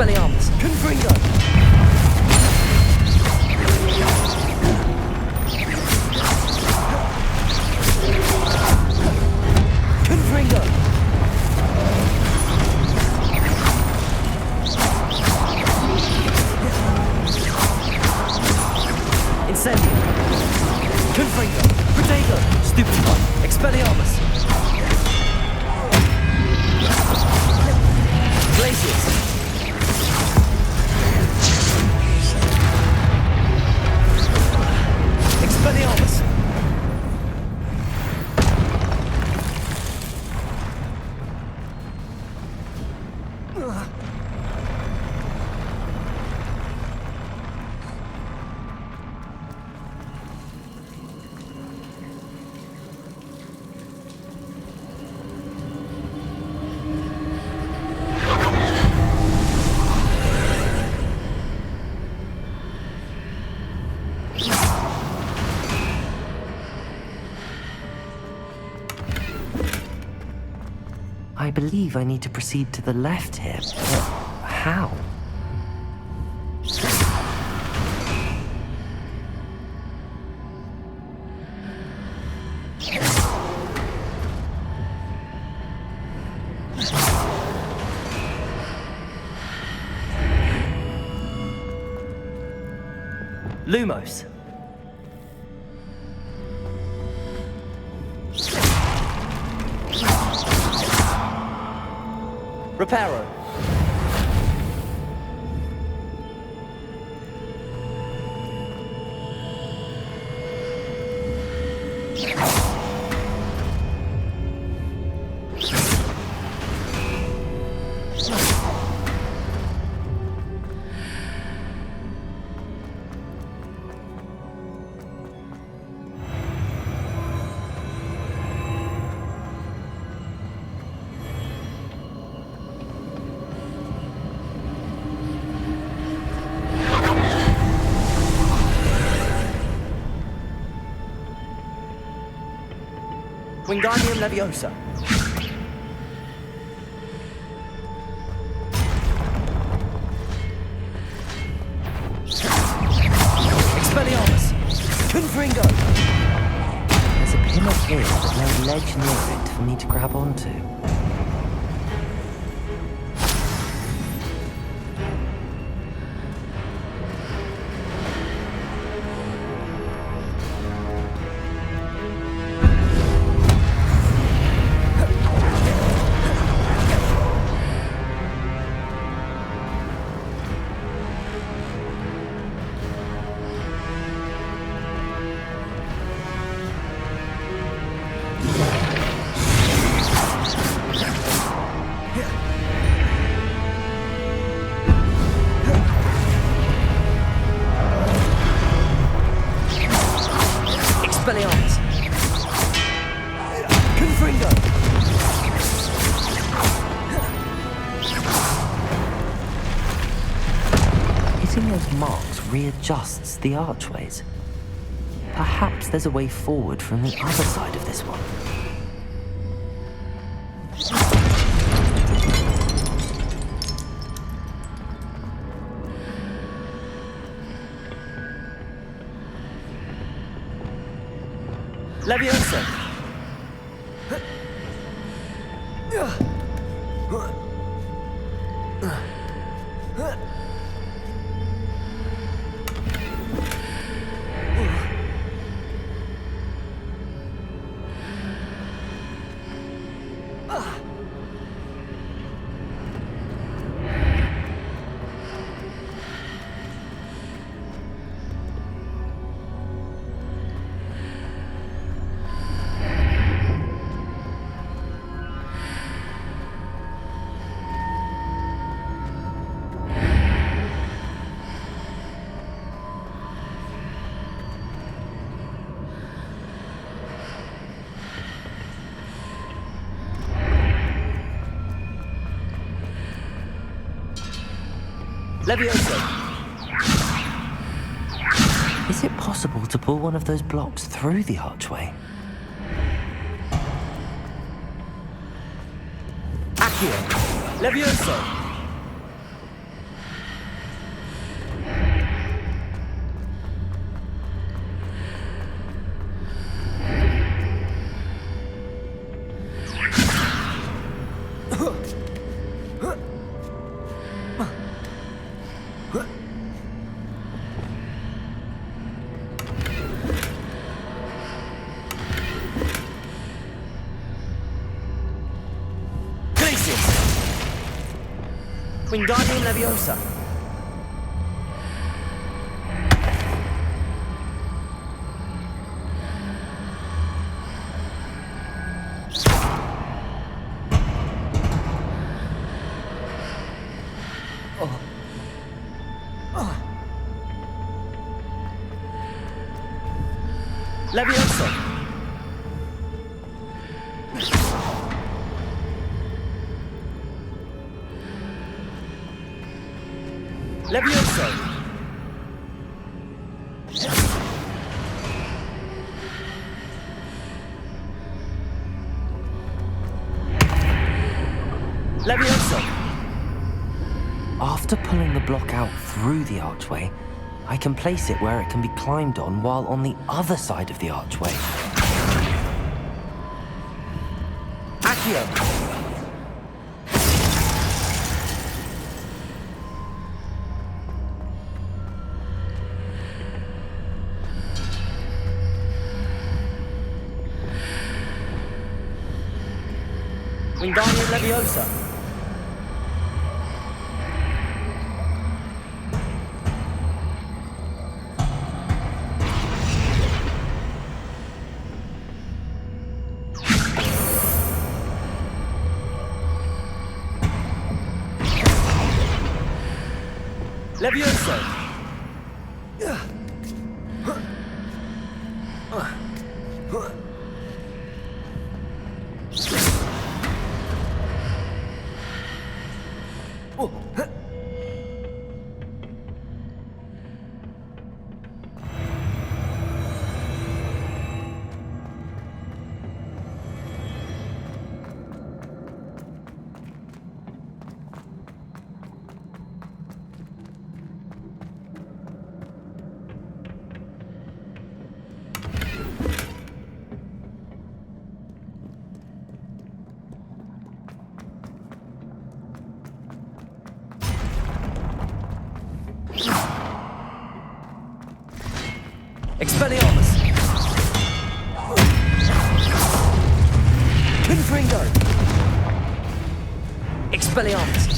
Expelliarmus! Confringo! Confringo! Incendio! Confringo! Protego! Stupefy! Expelliarmus! Glacius! Expelliarmus! I believe I need to proceed to the left here, but how? Lumos! Reparo! Wingardium Leviosa. Expelliarmus. Confringo. There's a pillar here, but no ledge near it for me to grab onto. Expelliarmus. Confringo. Hitting those marks readjusts the archways. Perhaps there's a way forward from the other side of this one. Leviosa. Leviosa. Is it possible to pull one of those blocks through the archway? Accio. Leviosa. Wingardium Leviosa. Leviosa. Leviosa. Leviosa. After pulling the block out through the archway, I can place it where it can be climbed on while on the other side of the archway. Accio. Wingardium Leviosa. Leviosa. Expelliarmus! Confringo! Expelliarmus!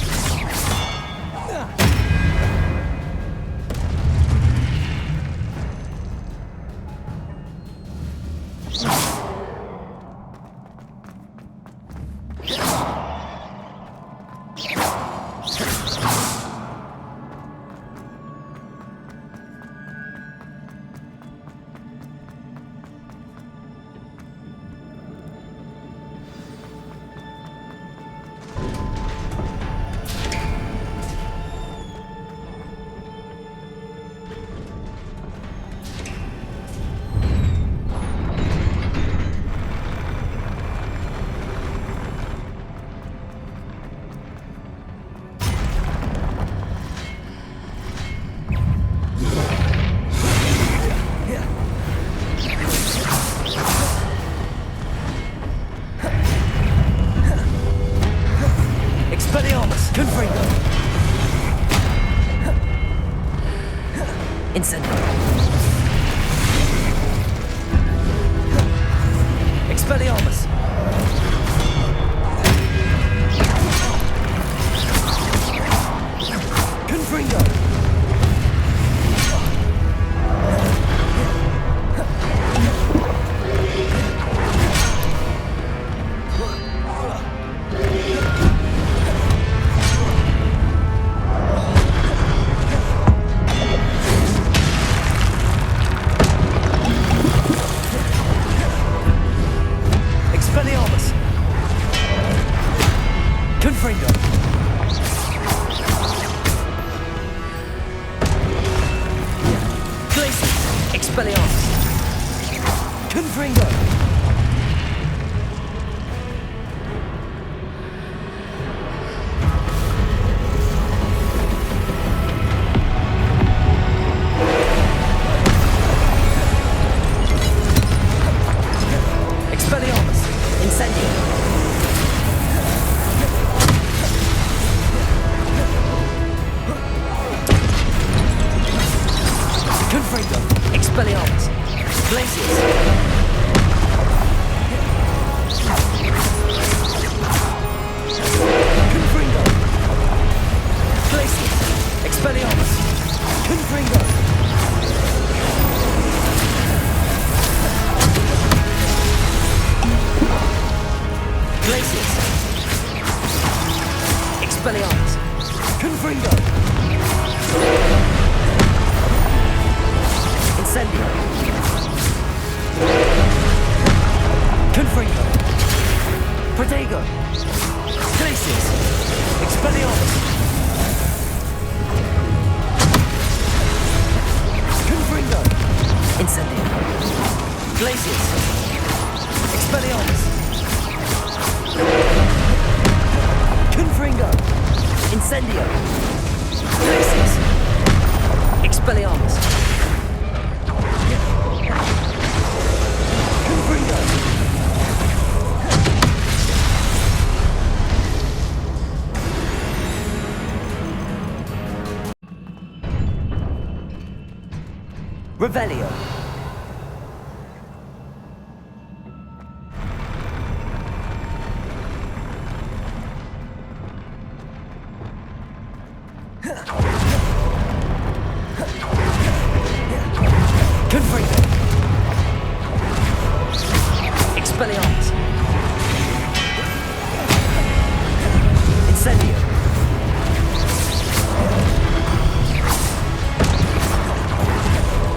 Incendio. Expelliarmus. Confringo. Confringo! Incendio! Confringo! Protego! Glacius! Expelliarmus! Confringo! Incendio! Glacius! Expelliarmus! Confringo! Incendio! Glacius! Expelliarmus! Confringo! Revelio! Confringo! Expelliarmus! Incendio!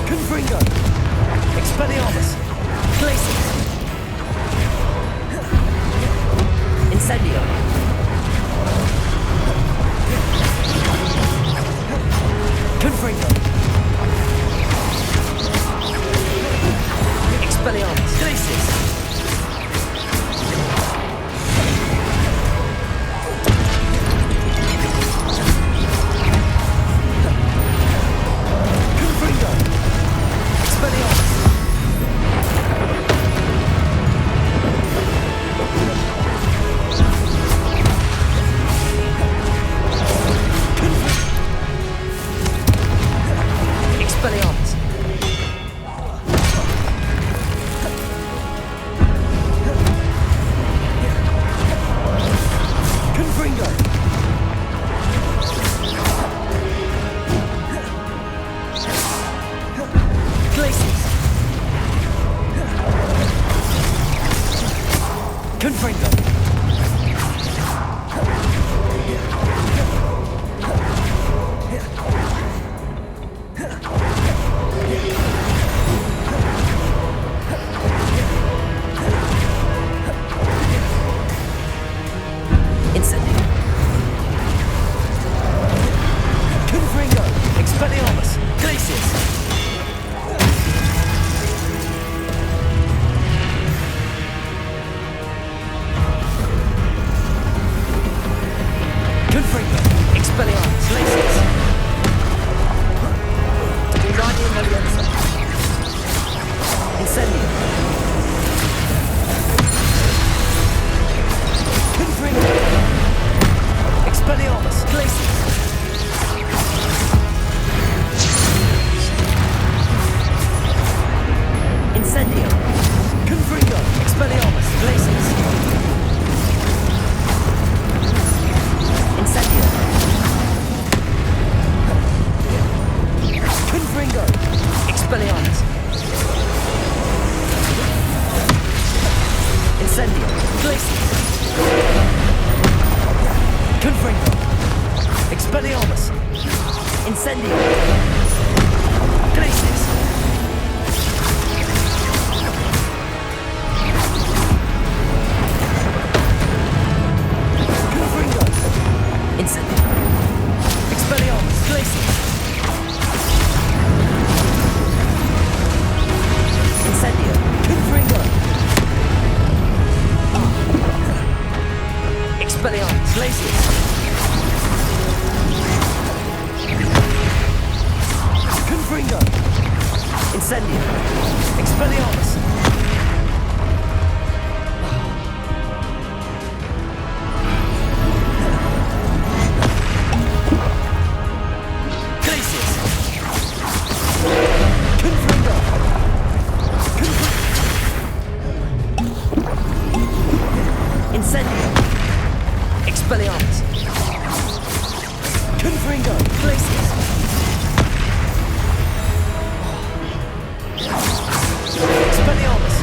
Confringo! Expelliarmus! Glacius! Incendio! Confringo! Expelliarmus! Glacius! Confringo! Expelliarmus! Expelliarmus! Confringo! Glacius! Confringo! Incendio! Confringo! Expelliarmus! Glacius! Confringo! Expelliarmus! Glacius! Guardian Alianza! Incendio! Confringo! Expelliarmus! Glacius! Incendio! Confringo! Expelliarmus! Glacius! Incendio! Confringo! Expelliarmus! Incendio! Glacius! Confringo! Expelliarmus! Incendio! Glacius! Confringo! Incendio! Expelliarmus! Glacius! Incendio! Confringo! Expelliarmus! Glacius! Confringo! Incendio! Expelliarmus! Glacius! Confringo! Incendio! Expelliarmus! Confringo! Glacius! Expelliarmus!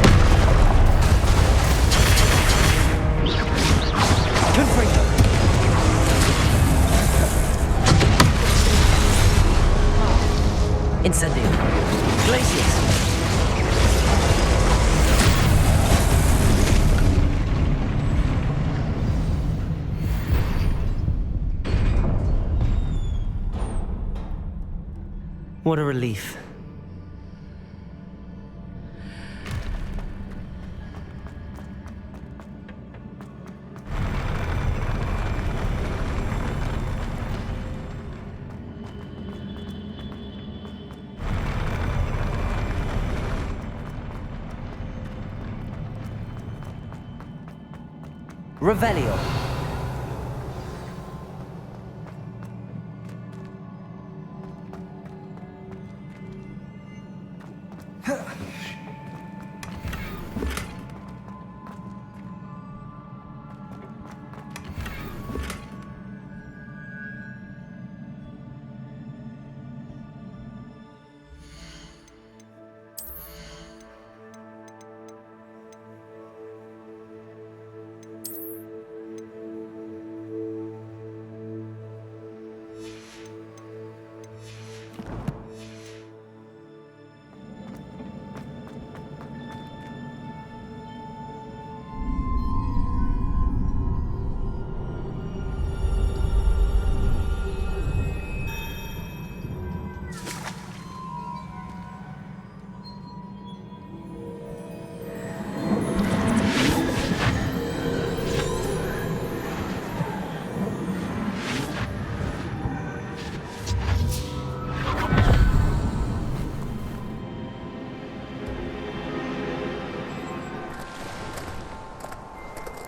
Confringo! Incendio. Glacius. What a relief. Revelio.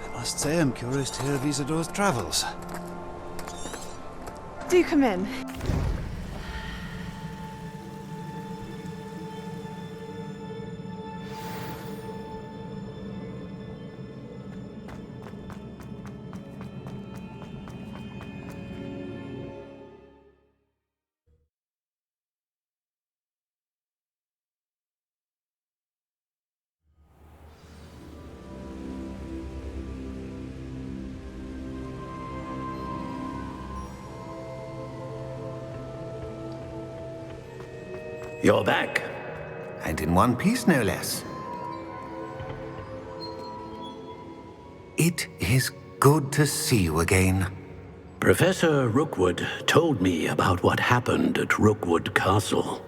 I must say I'm curious to hear of Isadore's travels. Do come in. You're back. And in one piece, no less. It is good to see you again. Professor Rookwood told me about what happened at Rookwood Castle.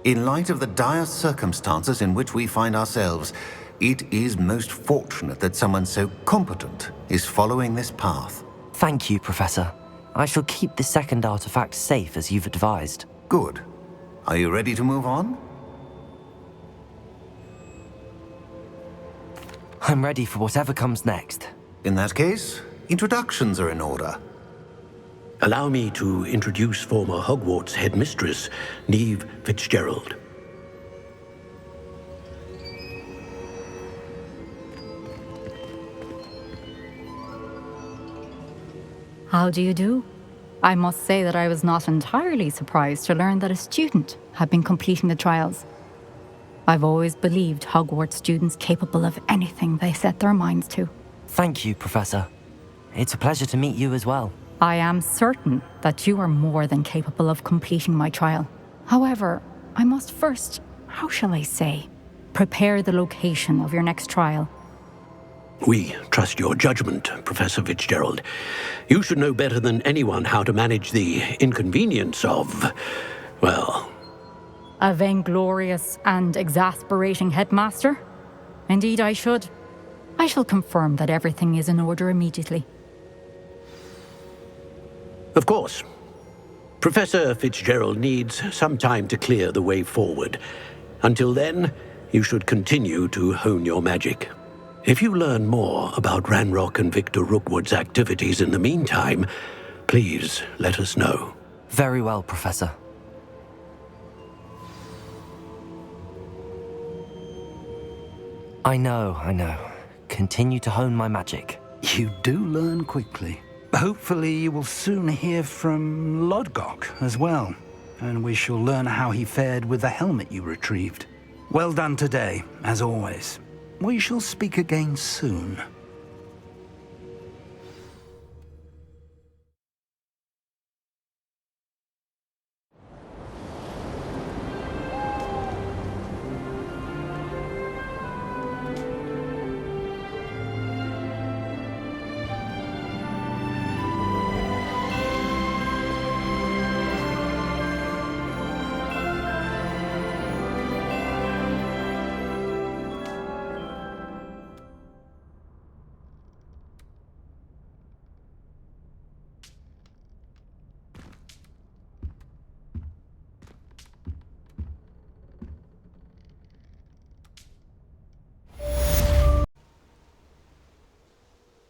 In light of the dire circumstances in which we find ourselves, it is most fortunate that someone so competent is following this path. Thank you, Professor. I shall keep the second artifact safe as you've advised. Good. Are you ready to move on? I'm ready for whatever comes next. In that case, introductions are in order. Allow me to introduce former Hogwarts headmistress, Neve Fitzgerald. How do you do? I must say that I was not entirely surprised to learn that a student had been completing the trials. I've always believed Hogwarts students capable of anything they set their minds to. Thank you, Professor. It's a pleasure to meet you as well. I am certain that you are more than capable of completing my trial. However, I must first, how shall I say, prepare the location of your next trial. We trust your judgment, Professor Fitzgerald. You should know better than anyone how to manage the inconvenience of, well... A vainglorious and exasperating headmaster? Indeed I should. I shall confirm that everything is in order immediately. Of course. Professor Fitzgerald needs some time to clear the way forward. Until then, you should continue to hone your magic. If you learn more about Ranrock and Victor Rookwood's activities in the meantime, please let us know. Very well, Professor. I know. Continue to hone my magic. You do learn quickly. Hopefully you will soon hear from Lodgok as well, and we shall learn how he fared with the helmet you retrieved. Well done today, as always. We shall speak again soon.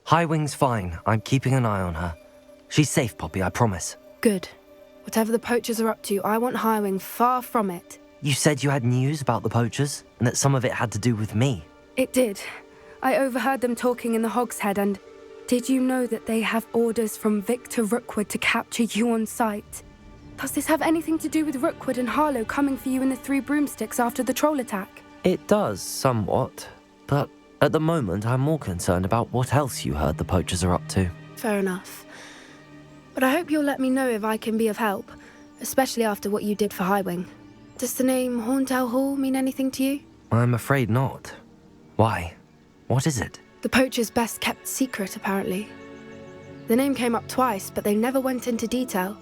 Highwing's fine. I'm keeping an eye on her. She's safe, Poppy, I promise. Good. Whatever the poachers are up to, I want Highwing far from it. You said you had news about the poachers, and that some of it had to do with me. It did. I overheard them talking in the Hogshead, and did you know that they have orders from Victor Rookwood to capture you on sight? Does this have anything to do with Rookwood and Harlow coming for you in the Three Broomsticks after the troll attack? It does, somewhat. But at the moment, I'm more concerned about what else you heard the poachers are up to. Fair enough. But I hope you'll let me know if I can be of help, especially after what you did for Highwing. Does the name Horntail Hall mean anything to you? I'm afraid not. Why? What is it? The poachers' best kept secret, apparently. The name came up twice, but they never went into detail.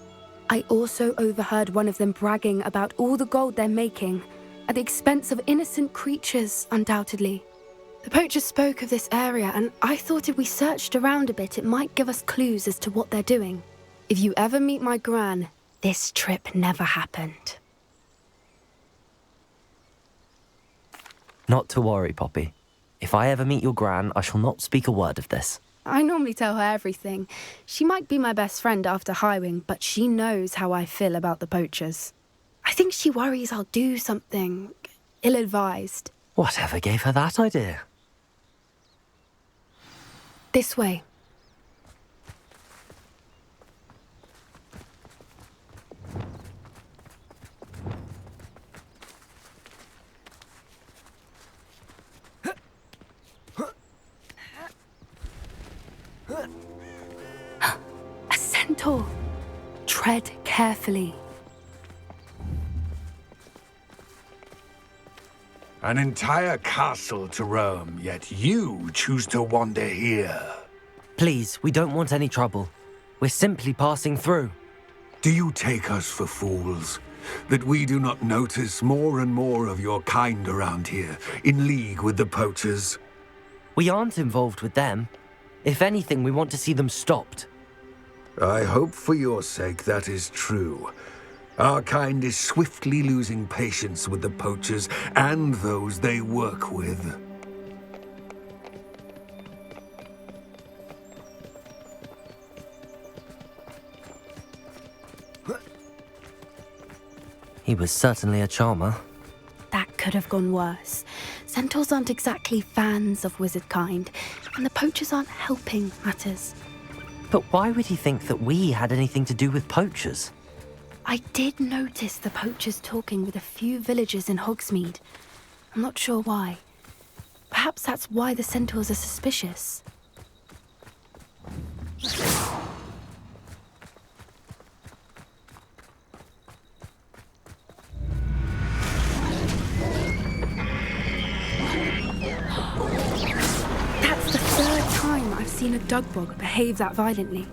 I also overheard one of them bragging about all the gold they're making, at the expense of innocent creatures, undoubtedly. The poachers spoke of this area, and I thought if we searched around a bit, it might give us clues as to what they're doing. If you ever meet my gran, this trip never happened. Not to worry, Poppy. If I ever meet your gran, I shall not speak a word of this. I normally tell her everything. She might be my best friend after Highwing, but she knows how I feel about the poachers. I think she worries I'll do something ill-advised. Whatever gave her that idea? This way. A centaur. Tread carefully. An entire castle to roam, yet you choose to wander here. Please, we don't want any trouble. We're simply passing through. Do you take us for fools? That we do not notice more and more of your kind around here, in league with the poachers? We aren't involved with them. If anything, we want to see them stopped. I hope for your sake that is true. Our kind is swiftly losing patience with the poachers and those they work with. He was certainly a charmer. That could have gone worse. Centaurs aren't exactly fans of wizard kind, and the poachers aren't helping matters. But why would he think that we had anything to do with poachers? I did notice the poachers talking with a few villagers in Hogsmeade. I'm not sure why. Perhaps that's why the centaurs are suspicious. That's the third time I've seen a dugbog behave that violently.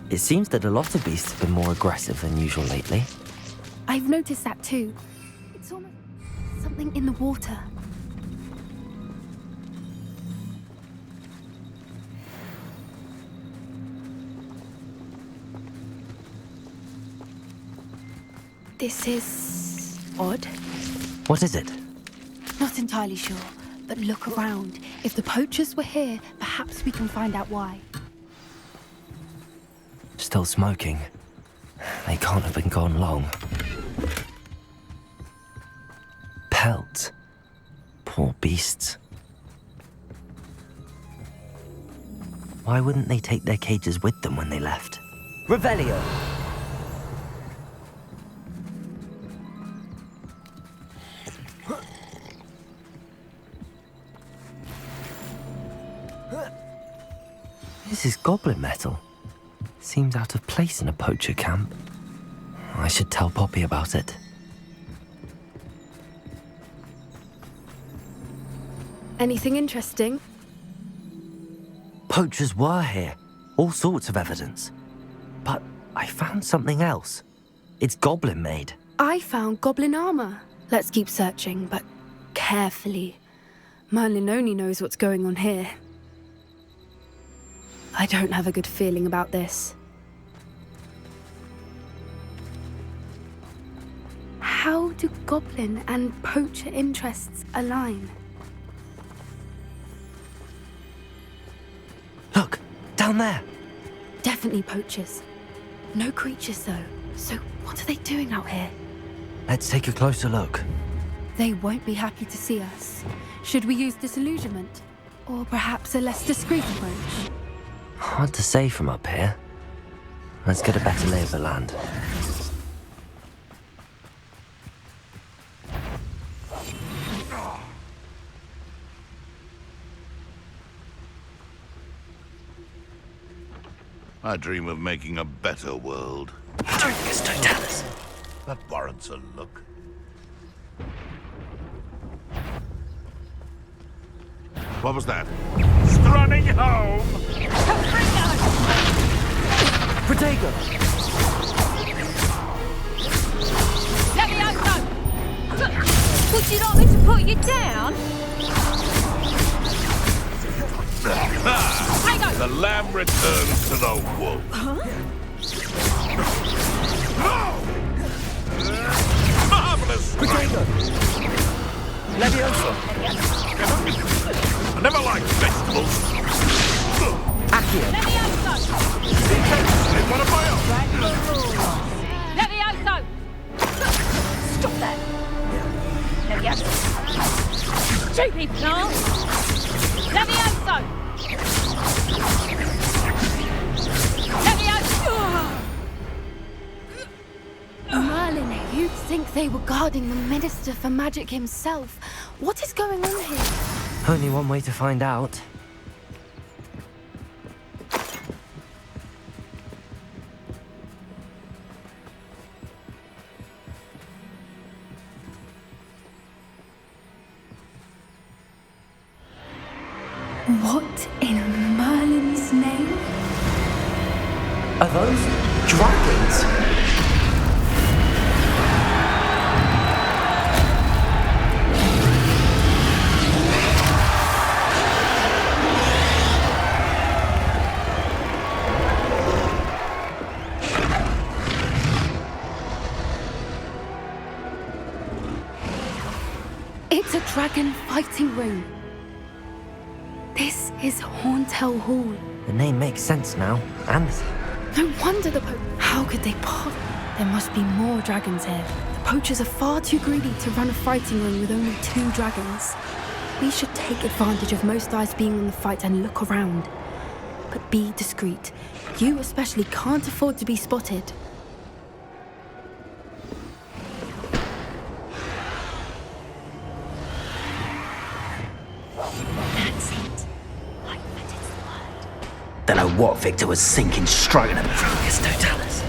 It seems that a lot of beasts have been more aggressive than usual lately. I've noticed that too. It's almost something in the water. This is odd. What is it? Not entirely sure, but look around. If the poachers were here, perhaps we can find out why. Still smoking. They can't have been gone long. Pelts. Poor beasts. Why wouldn't they take their cages with them when they left? Revelio! This is goblin metal. Seems out of place in a poacher camp. I should tell Poppy about it. Anything interesting? Poachers were here. All sorts of evidence. But I found something else. It's goblin made. I found goblin armor. Let's keep searching, but carefully. Merlin only knows what's going on here. I don't have a good feeling about this. How do goblin and poacher interests align? Look! down there. Definitely poachers. No creatures, though. So what are they doing out here? Let's take a closer look. They won't be happy to see us. Should we use disillusionment? Or perhaps a less discreet approach? Hard to say from up here. Let's get a better lay of the land. I dream of making a better world. Don't tell us. That warrants a look. What was that? Strutting home! Protego! Let me out! Would you like me to put you down? The lamb returns to the wolf. Marvelous! Protego! Levioso! I never liked vegetables. Accio! It's one of my own. Levioso! Stop that! Levioso! Two people now! Levioso! Levioso! Merlin, you'd think they were guarding the Minister for Magic himself. What is going on here? Only one way to find out. What in Merlin's name? Are those dragons? It's a dragon fighting ring. This is Horntail Hall. The name makes sense now. And No wonder How could they There must be more dragons here. The poachers are far too greedy to run a fighting ring with only 2 dragons. We should take advantage of most eyes being on the fight and look around. But be discreet. You especially can't afford to be spotted. That's it. I bet it's the word. Don't know what Victor was thinking, stroking him. Focus, don't tell us.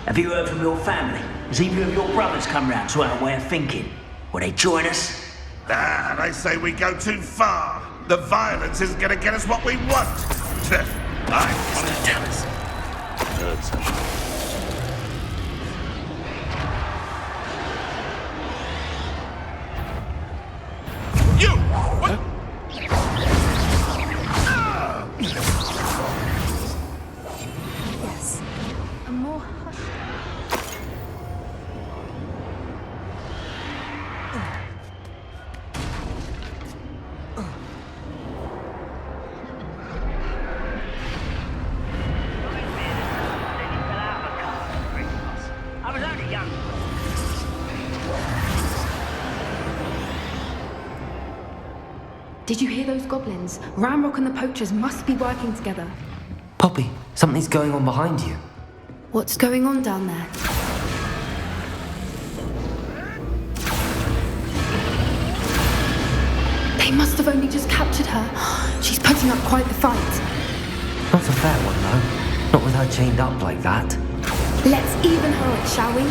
Have you heard from your family? Has either of your brothers come round to our way of thinking? Will they join us? Ah, they say we go too far. The violence isn't going to get us what we want. Don't tell us. You! What? Yes. A more hushed. I was only young. Did you hear those goblins? Ramrock and the poachers must be working together. Poppy, something's going on behind you. What's going on down there? They must have only just captured her. She's putting up quite the fight. Not a fair one, though. Not with her chained up like that. Let's even her up, shall we?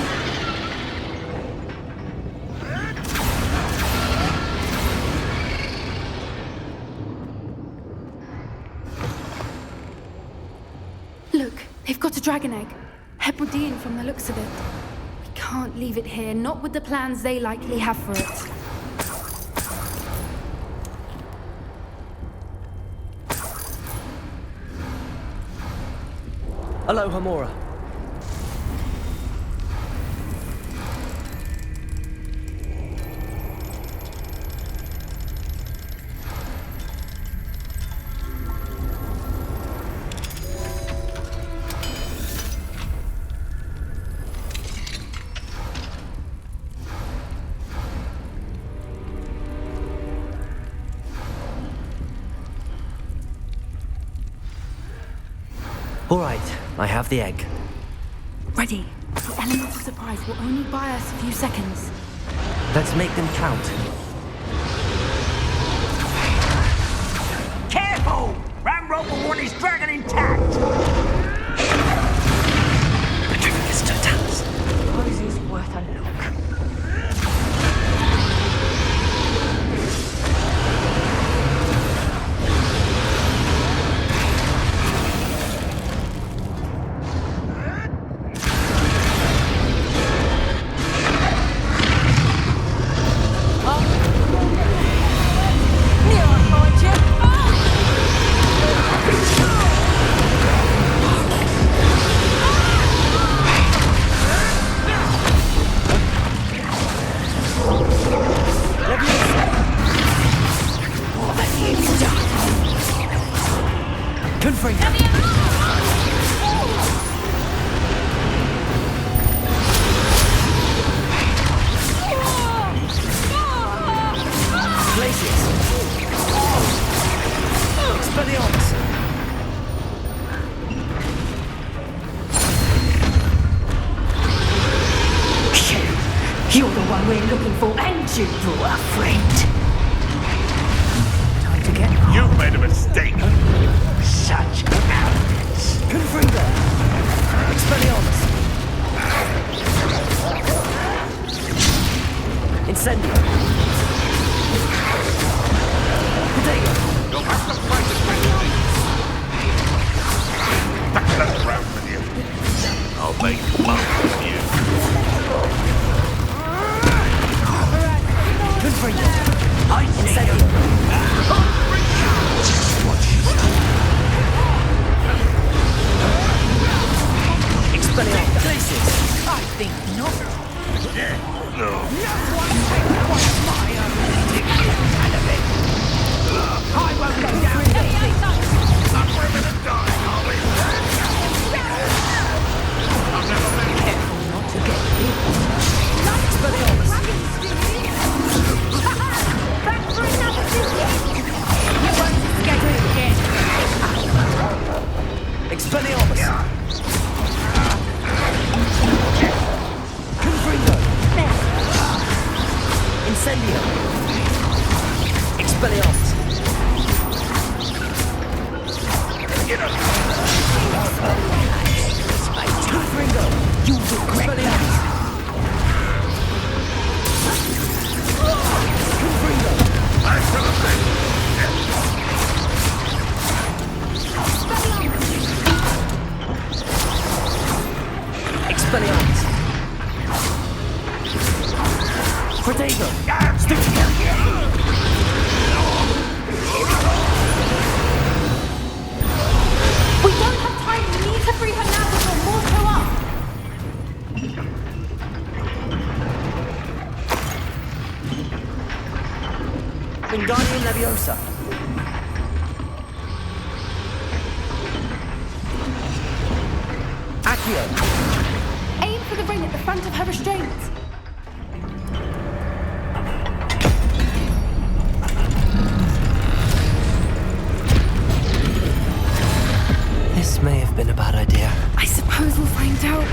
Look, they've got a dragon egg. Hebridean from the looks of it. We can't leave it here, not with the plans they likely have for it. Aloha, Mora. All right, I have the egg. Ready. The element of surprise will only buy us a few seconds. Let's make them count. Careful! Ramrope will want his dragon intact! Petrificus totalis. Suppose it's worth a look. You're the one we're looking for, and you brought a friend. Time to get on. You've made a mistake. Such arrogance. Confringo! Expelliarmus! Incendio! Potato! You'll have to fight it with me. Back that round with you. I'll make love with you. Confringo! I see Incendio! you. What she's done. Expelliarmus! Glacius! I think not. I won't go down. Not where we're gonna die, are we? I've never been Careful not to get hit. Expelliarmus! Back for another visit. You won't get it again. Expelliarmus! Confringo! Incendio! Expelliarmus! Confringo! You regret that! Confringo! I should have been. Expelliarmus! Protego! Stick together! We don't have time. We need to free her now before more show up. Wingardium Leviosa! Accio! Aim for the ring at the front of her restraints. This may have been a bad idea. I suppose we'll find out.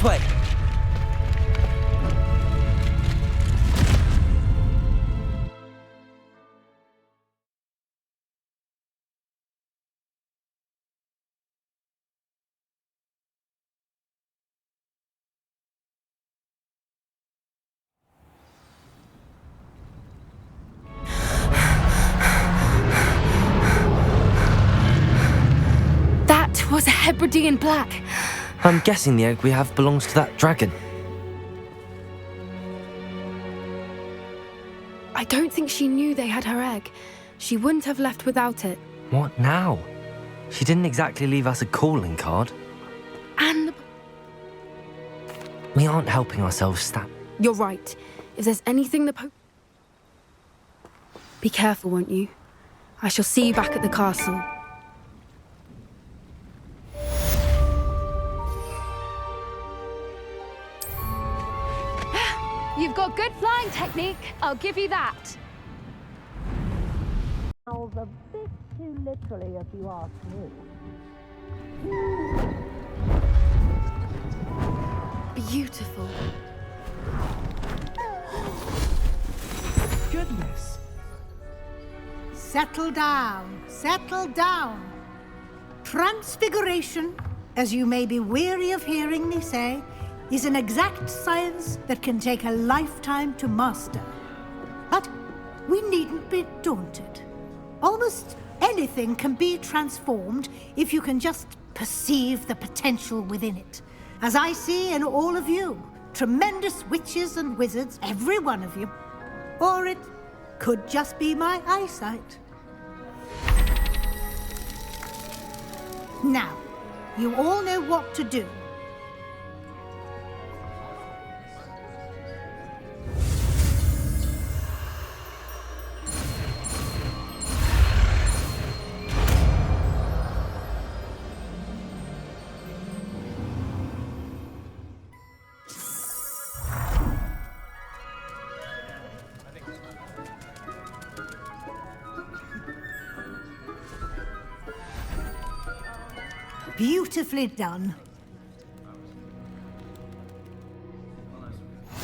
way! That was a Hebridean black. I'm guessing the egg we have belongs to that dragon. I don't think she knew they had her egg. She wouldn't have left without it. What now? She didn't exactly leave us a calling card. And We aren't helping ourselves, Stan. you're right. If there's anything the Be careful, won't you? I shall see you back at the castle. You've got good flying technique, I'll give you that. A bit too literally, if you ask me. Beautiful. Goodness. Settle down, settle down. Transfiguration, as you may be weary of hearing me say, is an exact science that can take a lifetime to master. But we needn't be daunted. Almost anything can be transformed if you can just perceive the potential within it. As I see in all of you, tremendous witches and wizards, every one of you. Or it could just be my eyesight. Now, you all know what to do. Beautifully done.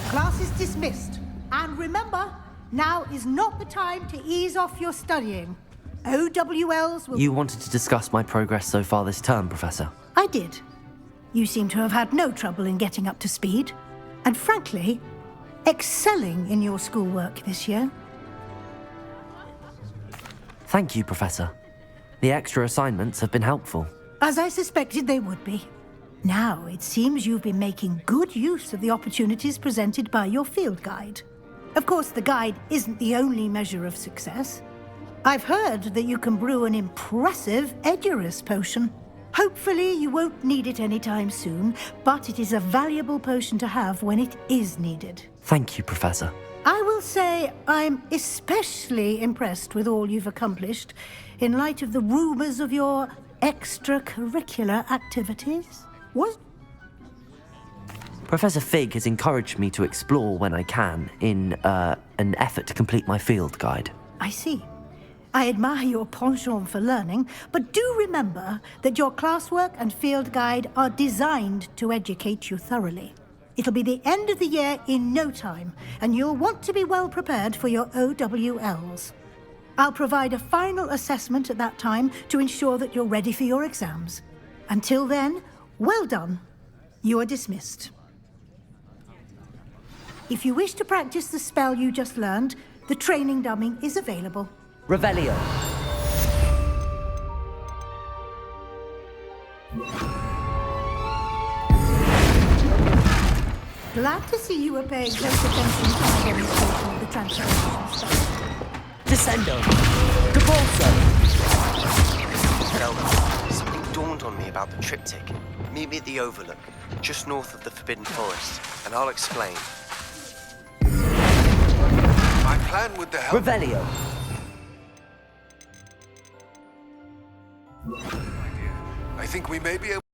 Class is dismissed. And remember, now is not the time to ease off your studying. OWLs will... You wanted to discuss my progress so far this term, Professor. I did. You seem to have had no trouble in getting up to speed. And frankly, excelling in your schoolwork this year. Thank you, Professor. The extra assignments have been helpful. As I suspected they would be. Now, it seems you've been making good use of the opportunities presented by your field guide. Of course, the guide isn't the only measure of success. I've heard that you can brew an impressive Edurus potion. Hopefully, you won't need it anytime soon, but it is a valuable potion to have when it is needed. Thank you, Professor. I will say I'm especially impressed with all you've accomplished in light of the rumors of your extracurricular activities. What? Professor Fig has encouraged me to explore when I can in an effort to complete my field guide. I see. I admire your penchant for learning, but do remember that your classwork and field guide are designed to educate you thoroughly. It'll be the end of the year in no time, and you'll want to be well prepared for your OWLs. I'll provide a final assessment at that time to ensure that you're ready for your exams. Until then, well done. You are dismissed. If you wish to practice the spell you just learned, the training dummy is available. Revelio. Glad to see you were paying close attention to my demonstration of the transformation spell. Descendo. Capulso. Zelda, something dawned on me about the triptych. Meet me at the Overlook, just north of the Forbidden Forest, and I'll explain. My plan with the help... Revelio. I think we may be able...